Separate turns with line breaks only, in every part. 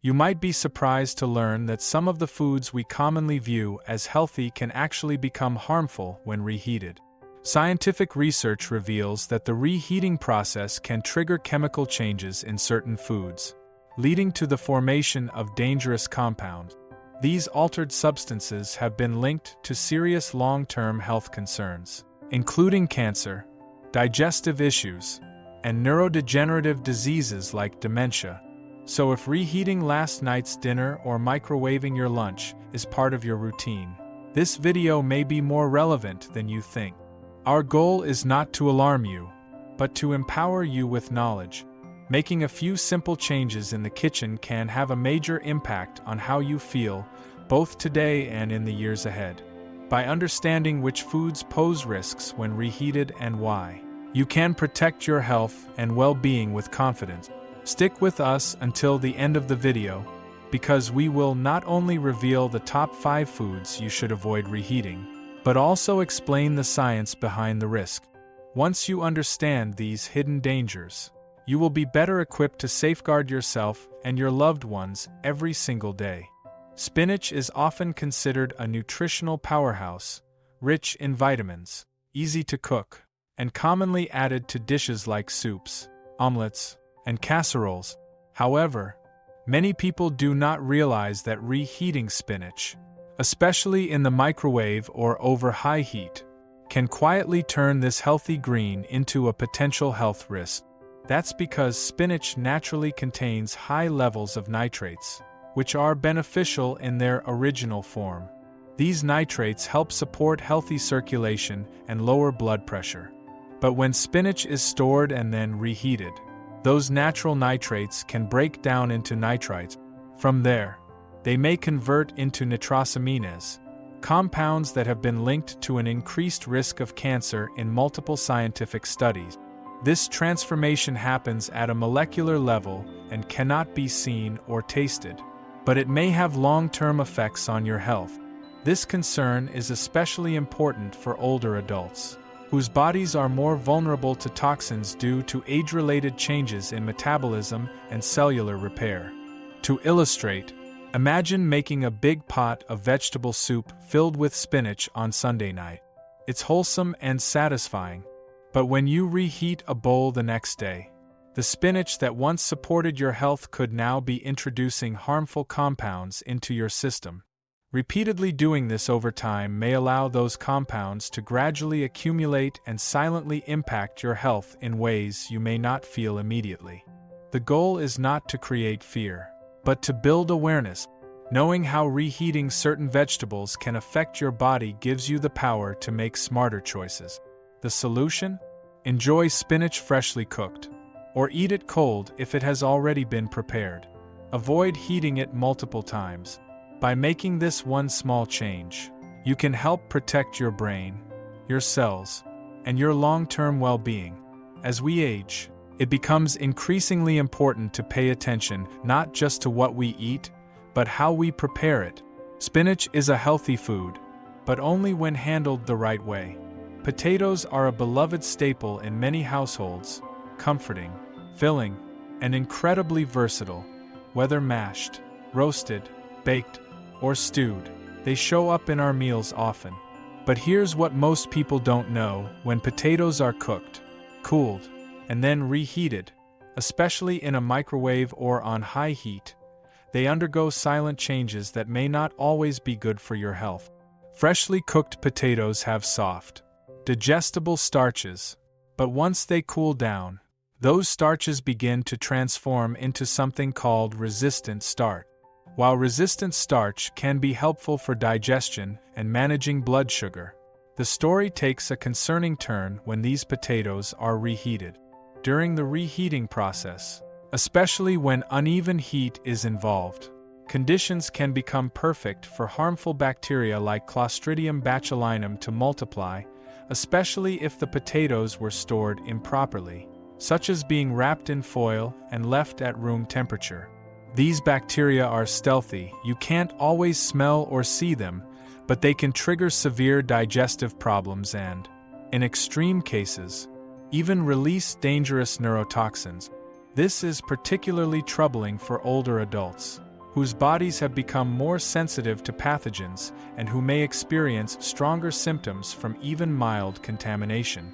You might be surprised to learn that some of the foods we commonly view as healthy can actually become harmful when reheated. Scientific research reveals that the reheating process can trigger chemical changes in certain foods, leading to the formation of dangerous compounds. These altered substances have been linked to serious long-term health concerns, including cancer, digestive issues, and neurodegenerative diseases like dementia. So if reheating last night's dinner or microwaving your lunch is part of your routine, this video may be more relevant than you think. Our goal is not to alarm you, but to empower you with knowledge. Making a few simple changes in the kitchen can have a major impact on how you feel, both today and in the years ahead. By understanding which foods pose risks when reheated and why, you can protect your health and well-being with confidence. Stick with us until the end of the video, because we will not only reveal the top 5 foods you should avoid reheating, but also explain the science behind the risk. Once you understand these hidden dangers, you will be better equipped to safeguard yourself and your loved ones every single day. Spinach is often considered a nutritional powerhouse, rich in vitamins, easy to cook, and commonly added to dishes like soups, omelets, and casseroles. However, many people do not realize that reheating spinach, especially in the microwave or over high heat, can quietly turn this healthy green into a potential health risk. That's because spinach naturally contains high levels of nitrates, which are beneficial in their original form. These nitrates help support healthy circulation and lower blood pressure. But when spinach is stored and then reheated, those natural nitrates can break down into nitrites. From there, they may convert into nitrosamines, compounds that have been linked to an increased risk of cancer in multiple scientific studies. This transformation happens at a molecular level and cannot be seen or tasted, but it may have long-term effects on your health. This concern is especially important for older adults, whose bodies are more vulnerable to toxins due to age-related changes in metabolism and cellular repair. To illustrate, imagine making a big pot of vegetable soup filled with spinach on Sunday night. It's wholesome and satisfying, but when you reheat a bowl the next day, the spinach that once supported your health could now be introducing harmful compounds into your system. Repeatedly doing this over time may allow those compounds to gradually accumulate and silently impact your health in ways you may not feel immediately. The goal is not to create fear, but to build awareness. Knowing how reheating certain vegetables can affect your body gives you the power to make smarter choices. The solution? Enjoy spinach freshly cooked, or eat it cold if it has already been prepared. Avoid heating it multiple times. By making this one small change, you can help protect your brain, your cells, and your long-term well-being. As we age, it becomes increasingly important to pay attention not just to what we eat, but how we prepare it. Spinach is a healthy food, but only when handled the right way. Potatoes are a beloved staple in many households, comforting, filling, and incredibly versatile. Whether mashed, roasted, baked, or stewed, they show up in our meals often. But here's what most people don't know: when potatoes are cooked, cooled, and then reheated, especially in a microwave or on high heat, they undergo silent changes that may not always be good for your health. Freshly cooked potatoes have soft, digestible starches, but once they cool down, those starches begin to transform into something called resistant starch. While resistant starch can be helpful for digestion and managing blood sugar, the story takes a concerning turn when these potatoes are reheated. During the reheating process, especially when uneven heat is involved, conditions can become perfect for harmful bacteria like Clostridium botulinum to multiply, especially if the potatoes were stored improperly, such as being wrapped in foil and left at room temperature. These bacteria are stealthy. You can't always smell or see them, but they can trigger severe digestive problems and, in extreme cases, even release dangerous neurotoxins. This is particularly troubling for older adults, whose bodies have become more sensitive to pathogens and who may experience stronger symptoms from even mild contamination.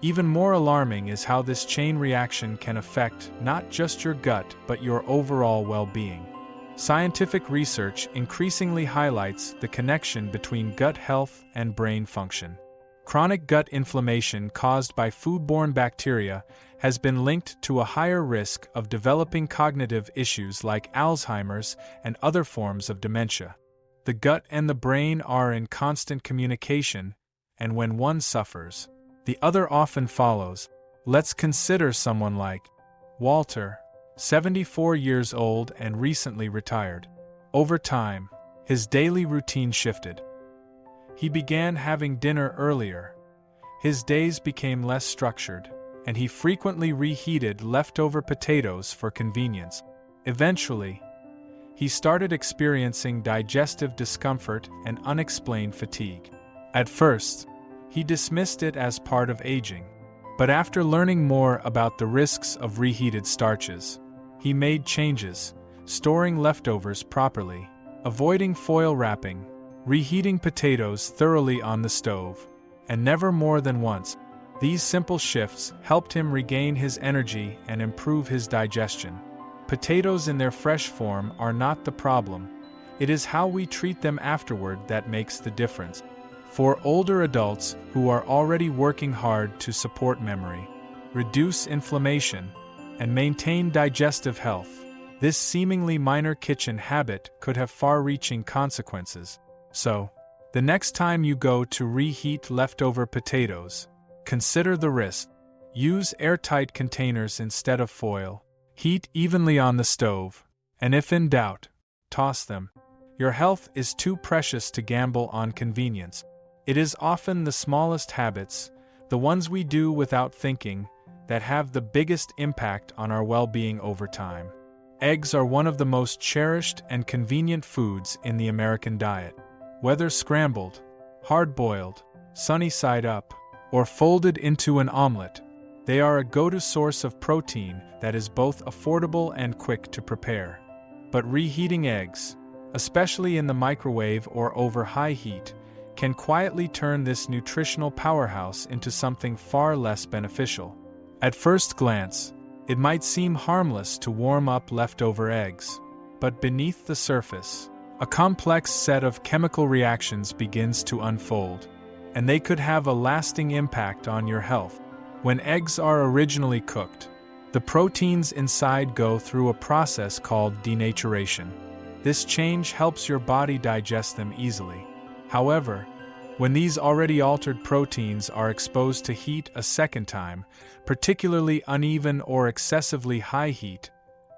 Even more alarming is how this chain reaction can affect not just your gut but your overall well-being. Scientific research increasingly highlights the connection between gut health and brain function. Chronic gut inflammation caused by foodborne bacteria has been linked to a higher risk of developing cognitive issues like Alzheimer's and other forms of dementia. The gut and the brain are in constant communication, and when one suffers, the other often follows. Let's consider someone like Walter, 74 years old and recently retired. Over time, his daily routine shifted. He began having dinner earlier. His days became less structured, and he frequently reheated leftover potatoes for convenience. Eventually, he started experiencing digestive discomfort and unexplained fatigue. At first, he dismissed it as part of aging, but after learning more about the risks of reheated starches, he made changes, storing leftovers properly, avoiding foil wrapping, reheating potatoes thoroughly on the stove, and never more than once. These simple shifts helped him regain his energy and improve his digestion. Potatoes in their fresh form are not the problem. It is how we treat them afterward that makes the difference. For older adults who are already working hard to support memory, reduce inflammation, and maintain digestive health, this seemingly minor kitchen habit could have far-reaching consequences. So, the next time you go to reheat leftover potatoes, consider the risk. Use airtight containers instead of foil. Heat evenly on the stove, and if in doubt, toss them. Your health is too precious to gamble on convenience. It is often the smallest habits, the ones we do without thinking, that have the biggest impact on our well-being over time. Eggs are one of the most cherished and convenient foods in the American diet. Whether scrambled, hard-boiled, sunny side up, or folded into an omelet, they are a go-to source of protein that is both affordable and quick to prepare. But reheating eggs, especially in the microwave or over high heat, can quietly turn this nutritional powerhouse into something far less beneficial. At first glance, it might seem harmless to warm up leftover eggs, but beneath the surface, a complex set of chemical reactions begins to unfold, and they could have a lasting impact on your health. When eggs are originally cooked, the proteins inside go through a process called denaturation. This change helps your body digest them easily. However, when these already altered proteins are exposed to heat a second time, particularly uneven or excessively high heat,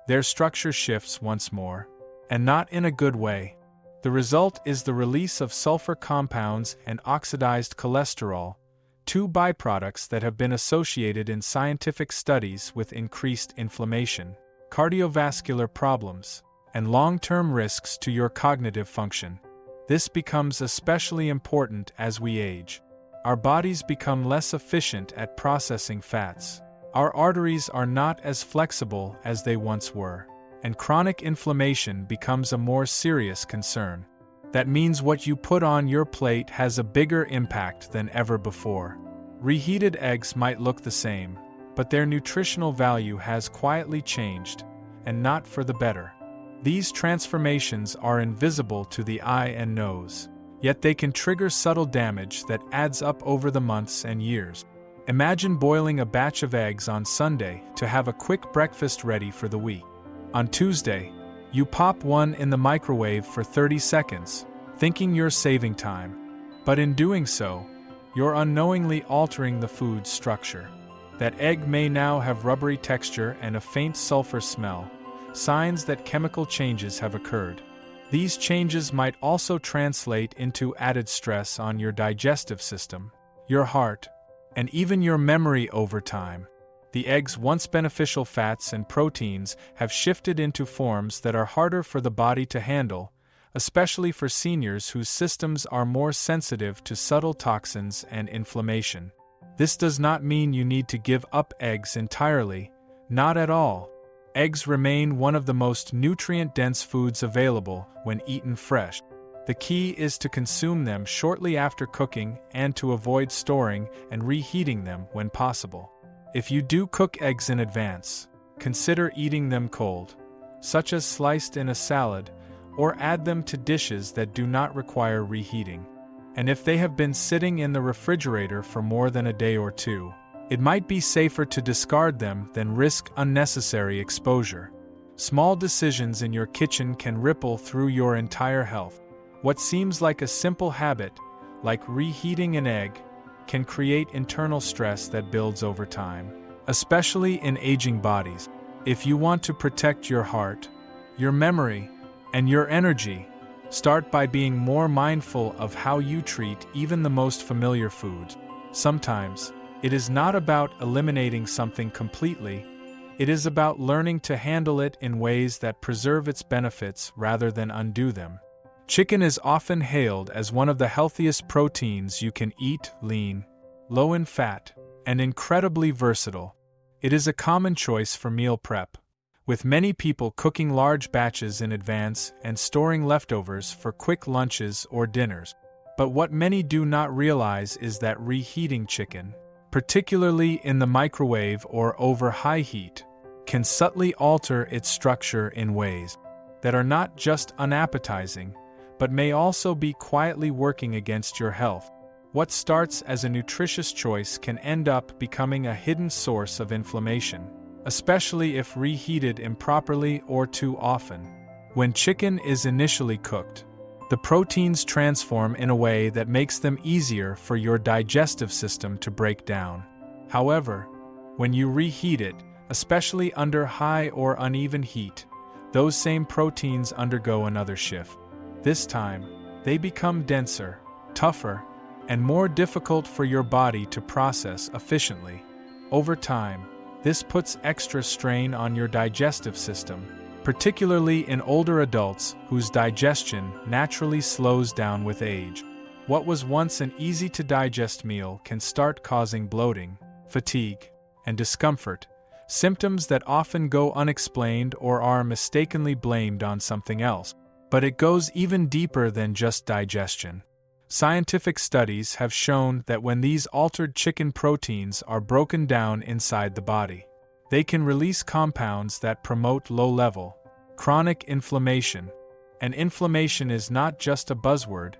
their structure shifts once more, and not in a good way. The result is the release of sulfur compounds and oxidized cholesterol, two byproducts that have been associated in scientific studies with increased inflammation, cardiovascular problems, and long-term risks to your cognitive function. This becomes especially important as we age. Our bodies become less efficient at processing fats. Our arteries are not as flexible as they once were, and chronic inflammation becomes a more serious concern. That means what you put on your plate has a bigger impact than ever before. Reheated eggs might look the same, but their nutritional value has quietly changed, and not for the better. These transformations are invisible to the eye and nose, yet they can trigger subtle damage that adds up over the months and years. Imagine boiling a batch of eggs on Sunday to have a quick breakfast ready for the week. On Tuesday, you pop one in the microwave for 30 seconds, thinking you're saving time. But in doing so, you're unknowingly altering the food's structure. That egg may now have rubbery texture and a faint sulfur smell, signs that chemical changes have occurred. These changes might also translate into added stress on your digestive system, your heart, and even your memory over time. The egg's once beneficial fats and proteins have shifted into forms that are harder for the body to handle, especially for seniors whose systems are more sensitive to subtle toxins and inflammation. This does not mean you need to give up eggs entirely, not at all. Eggs remain one of the most nutrient-dense foods available when eaten fresh. The key is to consume them shortly after cooking and to avoid storing and reheating them when possible. If you do cook eggs in advance, consider eating them cold, such as sliced in a salad, or add them to dishes that do not require reheating. And if they have been sitting in the refrigerator for more than a day or two, it might be safer to discard them than risk unnecessary exposure. Small decisions in your kitchen can ripple through your entire health. What seems like a simple habit, like reheating an egg, can create internal stress that builds over time, especially in aging bodies. If you want to protect your heart, your memory, and your energy, start by being more mindful of how you treat even the most familiar foods. Sometimes, it is not about eliminating something completely, it is about learning to handle it in ways that preserve its benefits rather than undo them. Chicken is often hailed as one of the healthiest proteins you can eat, lean, low in fat, and incredibly versatile. It is a common choice for meal prep, with many people cooking large batches in advance and storing leftovers for quick lunches or dinners. But what many do not realize is that reheating chicken, particularly in the microwave or over high heat, can subtly alter its structure in ways that are not just unappetizing, but may also be quietly working against your health. What starts as a nutritious choice can end up becoming a hidden source of inflammation, especially if reheated improperly or too often. When chicken is initially cooked, the proteins transform in a way that makes them easier for your digestive system to break down. However, when you reheat it, especially under high or uneven heat, those same proteins undergo another shift. This time, they become denser, tougher, and more difficult for your body to process efficiently. Over time, this puts extra strain on your digestive system, particularly in older adults whose digestion naturally slows down with age. What was once an easy-to-digest meal can start causing bloating, fatigue, and discomfort, symptoms that often go unexplained or are mistakenly blamed on something else. But it goes even deeper than just digestion. Scientific studies have shown that when these altered chicken proteins are broken down inside the body, they can release compounds that promote low-level, chronic inflammation. And inflammation is not just a buzzword,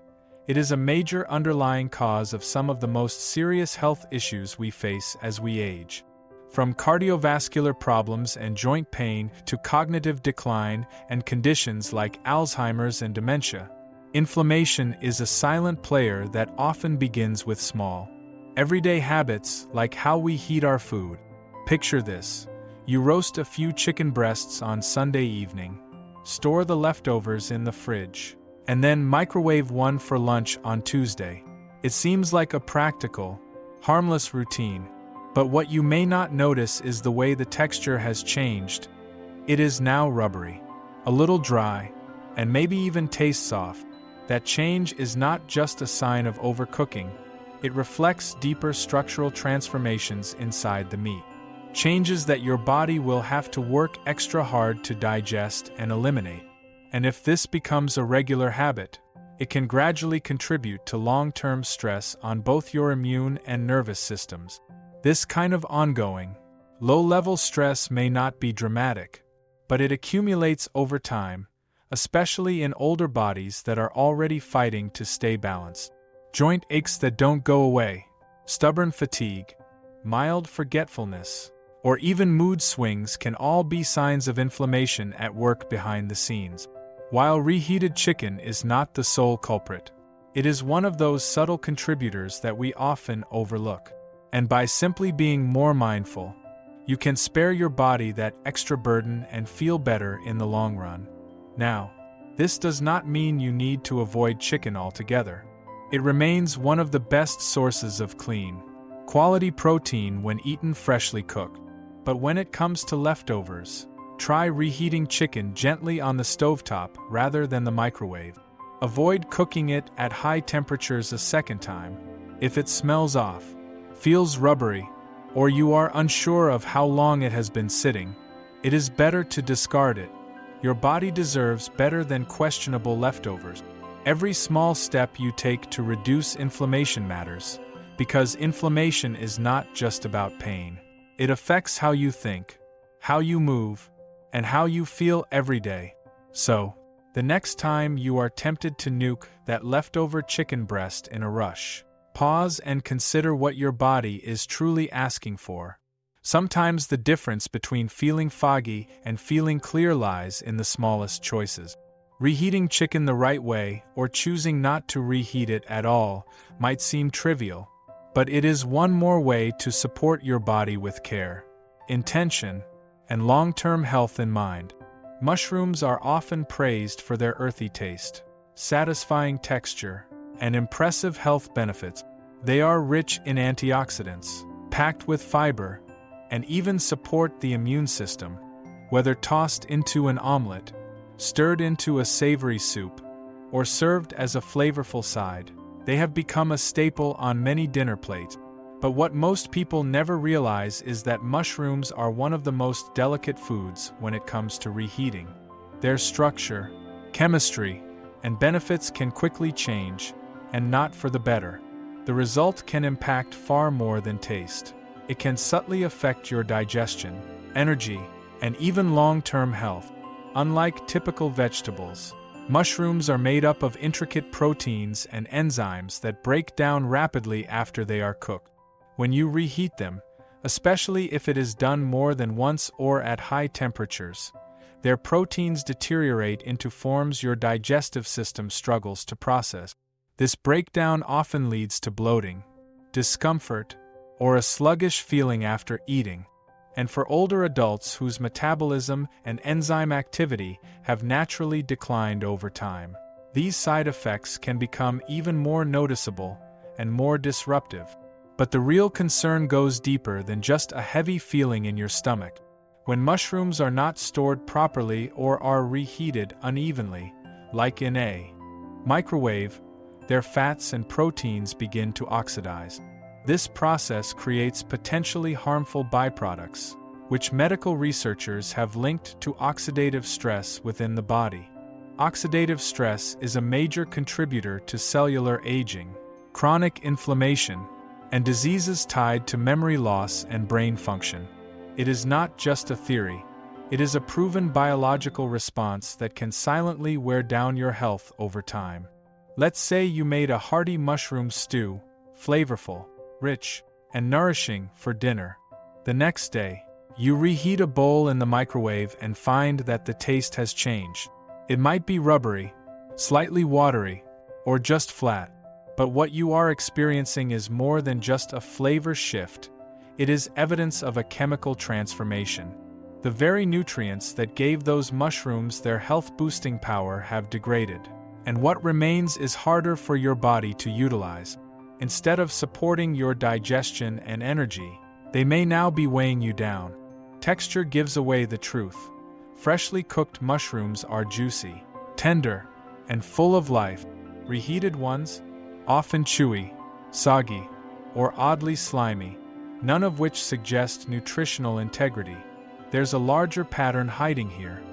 it is a major underlying cause of some of the most serious health issues we face as we age. From cardiovascular problems and joint pain to cognitive decline and conditions like Alzheimer's and dementia, inflammation is a silent player that often begins with small, everyday habits like how we heat our food. Picture this: you roast a few chicken breasts on Sunday evening, store the leftovers in the fridge, and then microwave one for lunch on Tuesday. It seems like a practical, harmless routine. But what you may not notice is the way the texture has changed. It is now rubbery, a little dry, and maybe even tastes off. That change is not just a sign of overcooking, it reflects deeper structural transformations inside the meat. Changes that your body will have to work extra hard to digest and eliminate. And if this becomes a regular habit, it can gradually contribute to long-term stress on both your immune and nervous systems. This kind of ongoing, low-level stress may not be dramatic, but it accumulates over time, especially in older bodies that are already fighting to stay balanced. Joint aches that don't go away, stubborn fatigue, mild forgetfulness, or even mood swings can all be signs of inflammation at work behind the scenes. While reheated chicken is not the sole culprit, it is one of those subtle contributors that we often overlook. And by simply being more mindful, you can spare your body that extra burden and feel better in the long run. Now, this does not mean you need to avoid chicken altogether. It remains one of the best sources of clean, quality protein when eaten freshly cooked. But when it comes to leftovers, try reheating chicken gently on the stovetop rather than the microwave. Avoid cooking it at high temperatures a second time. If it smells off, feels rubbery, or you are unsure of how long it has been sitting, It is better to discard it. Your body deserves better than questionable leftovers. Every small step you take to reduce inflammation matters, because inflammation is not just about pain. It affects how you think, how you move, and how you feel every day. So, the next time you are tempted to nuke that leftover chicken breast in a rush, pause and consider what your body is truly asking for. Sometimes the difference between feeling foggy and feeling clear lies in the smallest choices. Reheating chicken the right way, or choosing not to reheat it at all, might seem trivial, but it is one more way to support your body with care, intention, and long-term health in mind. Mushrooms are often praised for their earthy taste, satisfying texture, and impressive health benefits. They are rich in antioxidants, packed with fiber, and even support the immune system. Whether tossed into an omelet, stirred into a savory soup, or served as a flavorful side, they have become a staple on many dinner plates. But what most people never realize is that mushrooms are one of the most delicate foods when it comes to reheating. Their structure, chemistry, and benefits can quickly change, and not for the better. The result can impact far more than taste. It can subtly affect your digestion, energy, and even long-term health. Unlike typical vegetables, mushrooms are made up of intricate proteins and enzymes that break down rapidly after they are cooked. When you reheat them, especially if it is done more than once or at high temperatures, their proteins deteriorate into forms your digestive system struggles to process. This breakdown often leads to bloating, discomfort, or a sluggish feeling after eating. And for older adults whose metabolism and enzyme activity have naturally declined over time, these side effects can become even more noticeable and more disruptive. But the real concern goes deeper than just a heavy feeling in your stomach. When mushrooms are not stored properly or are reheated unevenly, like in a microwave, their fats and proteins begin to oxidize. This process creates potentially harmful byproducts, which medical researchers have linked to oxidative stress within the body. Oxidative stress is a major contributor to cellular aging, chronic inflammation, and diseases tied to memory loss and brain function. It is not just a theory. It is a proven biological response that can silently wear down your health over time. Let's say you made a hearty mushroom stew, flavorful, rich, and nourishing for dinner. The next day, you reheat a bowl in the microwave and find that the taste has changed. It might be rubbery, slightly watery, or just flat. But what you are experiencing is more than just a flavor shift. It is evidence of a chemical transformation. The very nutrients that gave those mushrooms their health-boosting power have degraded, and what remains is harder for your body to utilize. Instead of supporting your digestion and energy, they may now be weighing you down. Texture gives away the truth. Freshly cooked mushrooms are juicy, tender, and full of life. Reheated ones, often chewy, soggy, or oddly slimy, none of which suggest nutritional integrity. There's a larger pattern hiding here.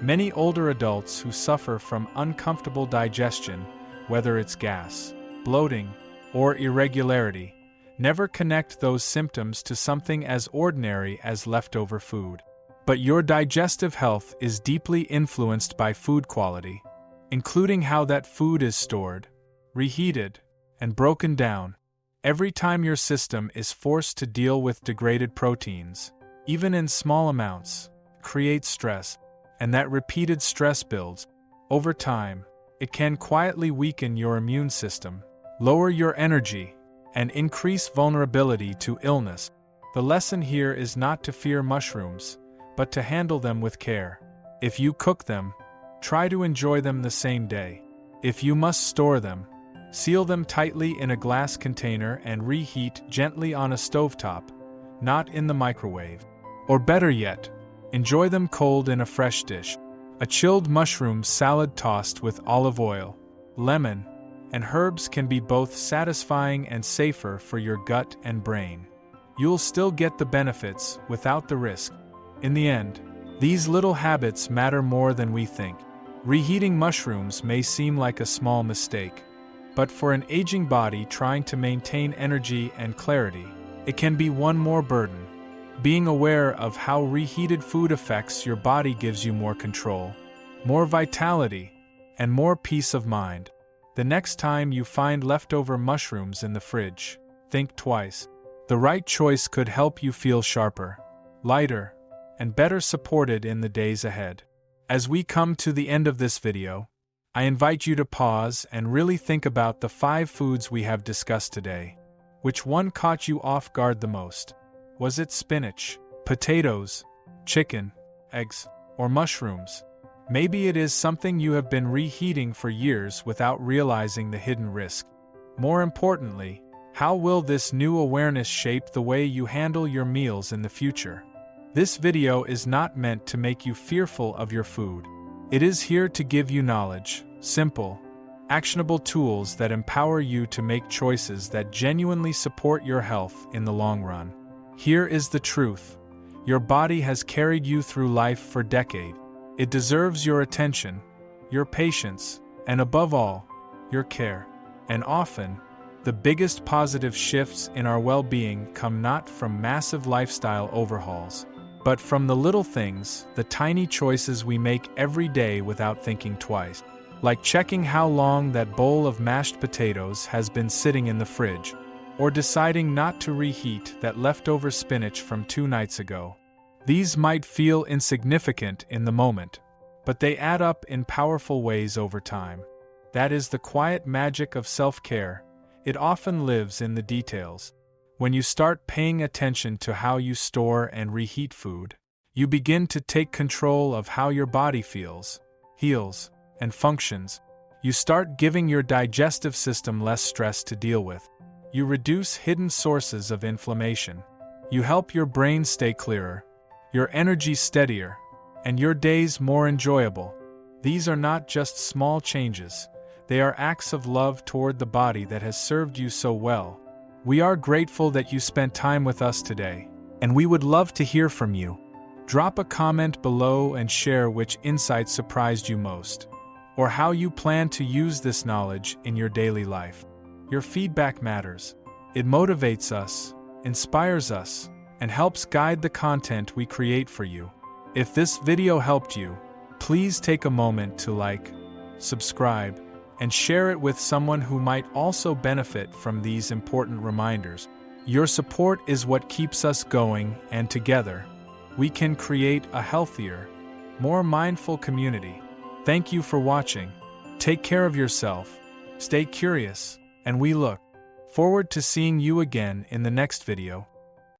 Many older adults who suffer from uncomfortable digestion, whether it's gas, bloating, or irregularity, never connect those symptoms to something as ordinary as leftover food. But your digestive health is deeply influenced by food quality, including how that food is stored, reheated, and broken down. Every time your system is forced to deal with degraded proteins, even in small amounts, creates stress, and that repeated stress builds. Over time, it can quietly weaken your immune system, lower your energy, and increase vulnerability to illness. The lesson here is not to fear mushrooms, but to handle them with care. If you cook them, try to enjoy them the same day. If you must store them, seal them tightly in a glass container and reheat gently on a stovetop, not in the microwave. Or better yet, enjoy them cold in a fresh dish. A chilled mushroom salad tossed with olive oil, lemon, and herbs can be both satisfying and safer for your gut and brain. You'll still get the benefits without the risk. In the end, These little habits matter more than we think. Reheating mushrooms may seem like a small mistake, but for an aging body trying to maintain energy and clarity, it can be one more burden. Being aware of how reheated food affects your body gives you more control, more vitality, and more peace of mind. The next time you find leftover mushrooms in the fridge, think twice. The right choice could help you feel sharper, lighter, and better supported in the days ahead. As we come to the end of this video, I invite you to pause and really think about the 5 foods we have discussed today. Which one caught you off guard the most? Was it spinach, potatoes, chicken, eggs, or mushrooms? Maybe it is something you have been reheating for years without realizing the hidden risk. More importantly, how will this new awareness shape the way you handle your meals in the future? This video is not meant to make you fearful of your food. It is here to give you knowledge, simple, actionable tools that empower you to make choices that genuinely support your health in the long run. Here is the truth. Your body has carried you through life for decades. It deserves your attention, your patience, and above all, your care. And often, the biggest positive shifts in our well-being come not from massive lifestyle overhauls, but from the little things, the tiny choices we make every day without thinking twice. Like checking how long that bowl of mashed potatoes has been sitting in the fridge, or deciding not to reheat that leftover spinach from 2 nights ago. These might feel insignificant in the moment, but they add up in powerful ways over time. That is the quiet magic of self-care. It often lives in the details. When you start paying attention to how you store and reheat food, you begin to take control of how your body feels, heals, and functions. You start giving your digestive system less stress to deal with. You reduce hidden sources of inflammation. You help your brain stay clearer, your energy steadier, and your days more enjoyable. These are not just small changes. They are acts of love toward the body that has served you so well. We are grateful that you spent time with us today, and we would love to hear from you. Drop a comment below and share which insights surprised you most, or how you plan to use this knowledge in your daily life. Your feedback matters. It motivates us, inspires us, and helps guide the content we create for you. If this video helped you, please take a moment to like, subscribe, and share it with someone who might also benefit from these important reminders. Your support is what keeps us going, and together, we can create a healthier, more mindful community. Thank you for watching. Take care of yourself, stay curious, and we look forward to seeing you again in the next video.